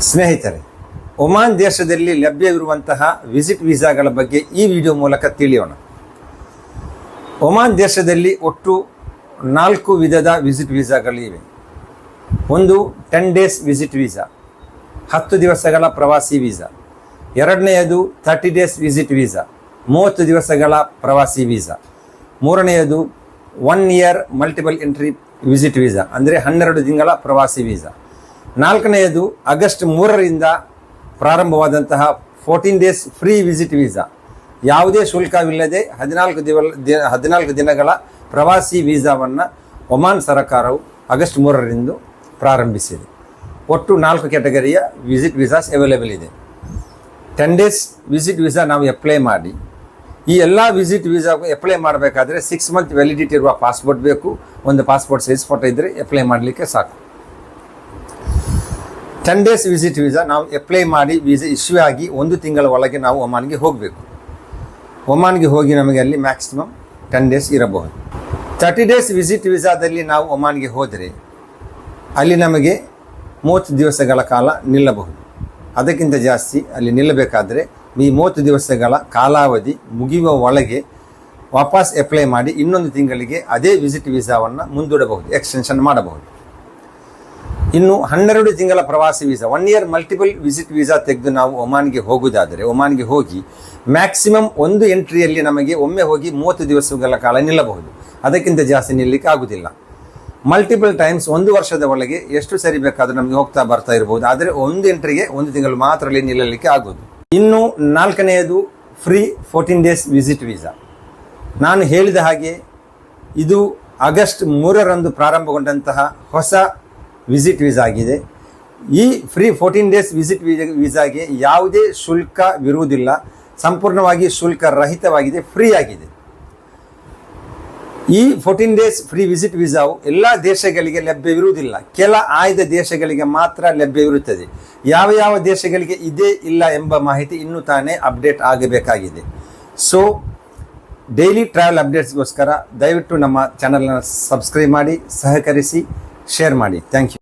ಸ್ನೇಹಿತರೆ, ಒಮಾನ್ ದೇಶದಲ್ಲಿ ಲಭ್ಯವಿರುವಂತಹ ವಿಸಿಟ್ ವೀಸಾಗಳ ಬಗ್ಗೆ ಈ ವಿಡಿಯೋ ಮೂಲಕ ತಿಳಿಯೋಣ. ಒಮಾನ್ ದೇಶದಲ್ಲಿ ಒಟ್ಟು 4 ವಿಧದ ವಿಸಿಟ್ ವೀಸಾಗಳಿವೆ. ಒಂದು 10 ಡೇಸ್ ವಿಸಿಟ್ ವೀಸಾ, 10 ದಿವಸಗಳ ಪ್ರವಾಸಿ ವೀಸಾ. ಎರಡನೆಯದು 30 ಡೇಸ್ ವಿಸಿಟ್ ವೀಸಾ, 30 ದಿವಸಗಳ ಪ್ರವಾಸಿ ವೀಸಾ. ಮೂರನೆಯದು 1 year multiple entry visit visa, ಅಂದರೆ 12 ತಿಂಗಳ ಪ್ರವಾಸಿ ವೀಸಾ. ನಾಲ್ಕನೆಯದು ಆಗಸ್ಟ್ 3ರಿಂದ ಪ್ರಾರಂಭವಾದಂತಹ 14 ಡೇಸ್ ಫ್ರೀ ವಿಸಿಟ್ ವೀಸಾ, ಯಾವುದೇ ಶುಲ್ಕವಿಲ್ಲದೆ 14 ದಿನಗಳ ಪ್ರವಾಸಿ ವೀಸಾವನ್ನು ಒಮಾನ್ ಸರ್ಕಾರವು ಆಗಸ್ಟ್ 3ರಿಂದ ಪ್ರಾರಂಭಿಸಿದೆ. ಒಟ್ಟು 4 ಕ್ಯಾಟಗರಿಯ ವಿಸಿಟ್ ವೀಸಾಸ್ ಅವೈಲೇಬಲ್ ಇದೆ. 10 ಡೇಸ್ ವಿಸಿಟ್ ವೀಸಾ ನಾವು ಅಪ್ಲೈ ಮಾಡಿ, ಈ ಎಲ್ಲ ವಿಸಿಟ್ ವೀಸಾಗೂ ಅಪ್ಲೈ ಮಾಡಬೇಕಾದ್ರೆ 6 ಮಂತ್ ವ್ಯಾಲಿಡಿಟಿ ಇರುವ ಪಾಸ್ಪೋರ್ಟ್ ಬೇಕು. ಒಂದು ಪಾಸ್ಪೋರ್ಟ್ ಸೈಜ್ ಫೋಟೋ ಇದ್ದರೆ ಅಪ್ಲೈ ಮಾಡಲಿಕ್ಕೆ ಸಾಕು. 10 ಡೇಸ್ ವಿಸಿಟ್ ವೀಸಾ ನಾವು ಅಪ್ಲೈ ಮಾಡಿ ವೀಸಾ ಇಶ್ಯೂ ಆಗಿ 1 ತಿಂಗಳ ಒಳಗೆ ನಾವು ಒಮಾನ್ಗೆ ಹೋಗಬೇಕು. ಒಮಾನ್ಗೆ ಹೋಗಿ ನಮಗೆ ಅಲ್ಲಿ ಮ್ಯಾಕ್ಸಿಮಮ್ 10 ಡೇಸ್ ಇರಬಹುದು. 30 ಡೇಸ್ ವಿಸಿಟ್ ವೀಸಾದಲ್ಲಿ ನಾವು ಒಮಾನ್ಗೆ ಹೋದರೆ ಅಲ್ಲಿ ನಮಗೆ 30 ದಿವಸಗಳ ಕಾಲ ನಿಲ್ಲಬಹುದು. ಅದಕ್ಕಿಂತ ಜಾಸ್ತಿ ಅಲ್ಲಿ ನಿಲ್ಲಬೇಕಾದರೆ ಈ 30 ದಿವಸಗಳ ಕಾಲಾವಧಿ ಮುಗಿಯುವ ಒಳಗೆ ವಾಪಸ್ ಅಪ್ಲೈ ಮಾಡಿ ಇನ್ನೊಂದು ತಿಂಗಳಿಗೆ ಅದೇ ವಿಸಿಟ್ ವೀಸಾವನ್ನು ಮುಂದೂಡಬಹುದು, ಎಕ್ಸ್ಟೆನ್ಷನ್ ಮಾಡಬಹುದು. ಇನ್ನು 12 ತಿಂಗಳ ಪ್ರವಾಸಿ visa, 1 year multiple visit visa ತೆಗೆದು ನಾವು ಒಮಾನ್ಗೆ ಹೋಗುವುದಾದರೆ ಒಮಾನ್ಗೆ ಹೋಗಿ ಮ್ಯಾಕ್ಸಿಮಮ್ 1 ಎಂಟ್ರಿಯಲ್ಲಿ ನಮಗೆ ಒಮ್ಮೆ ಹೋಗಿ 30 ದಿವಸಗಳ ಕಾಲ ನಿಲ್ಲಬಹುದು. ಅದಕ್ಕಿಂತ ಜಾಸ್ತಿ ನಿಲ್ಲಲಿಕ್ಕೆ ಆಗುವುದಿಲ್ಲ. ಮಲ್ಟಿಪಲ್ ಟೈಮ್ಸ್ 1 ವರ್ಷದ ಒಳಗೆ ಎಷ್ಟು ಸರಿ ಬೇಕಾದರೂ ನಮಗೆ ಹೋಗ್ತಾ ಬರ್ತಾ ಇರಬಹುದು. ಆದರೆ 1 ಎಂಟ್ರಿಗೆ 1 ತಿಂಗಳು ಮಾತ್ರ ಅಲ್ಲಿ ನಿಲ್ಲಲಿಕ್ಕೆ ಆಗೋದು. ಇನ್ನು 4ನೆಯದು ಫ್ರೀ 14 ಡೇಸ್ ವಿಸಿಟ್ ವೀಸಾ. ನಾನು ಹೇಳಿದ ಹಾಗೆ ಇದು ಆಗಸ್ಟ್ 3ರಂದು ಪ್ರಾರಂಭಗೊಂಡಂತಹ ಹೊಸ ವಿಸಿಟ್ ವೀಸಾ ಆಗಿದೆ. ಈ ಫ್ರೀ 14 ಡೇಸ್ ವಿಸಿಟ್ ವೀಸಾಗೆ ಯಾವುದೇ ಶುಲ್ಕವಿರುವುದಿಲ್ಲ, ಸಂಪೂರ್ಣವಾಗಿ ಶುಲ್ಕ ರಹಿತವಾಗಿದೆ, ಫ್ರೀ ಆಗಿದೆ. ಈ 14 ಡೇಸ್ ಫ್ರೀ ವಿಸಿಟ್ ವೀಸಾವು ಎಲ್ಲ ದೇಶಗಳಿಗೆ ಲಭ್ಯವಿರುವುದಿಲ್ಲ, ಕೆಲ ಆಯ್ದ ದೇಶಗಳಿಗೆ ಮಾತ್ರ ಲಭ್ಯವಿರುತ್ತದೆ. ಯಾವ ದೇಶಗಳಿಗೆ ಇದೆ ಇಲ್ಲ ಎಂಬ ಮಾಹಿತಿ ಇನ್ನೂ ತಾನೇ ಅಪ್ಡೇಟ್ ಆಗಬೇಕಾಗಿದೆ. ಸೊ ಡೈಲಿ ಟ್ರಾವೆಲ್ ಅಪ್ಡೇಟ್ಸ್ಗೋಸ್ಕರ ದಯವಿಟ್ಟು ನಮ್ಮ ಚಾನಲ್ನ ಸಬ್ಸ್ಕ್ರೈಬ್ ಮಾಡಿ, ಸಹಕರಿಸಿ, ಶೇರ್ ಮಾಡಿ. Thank you.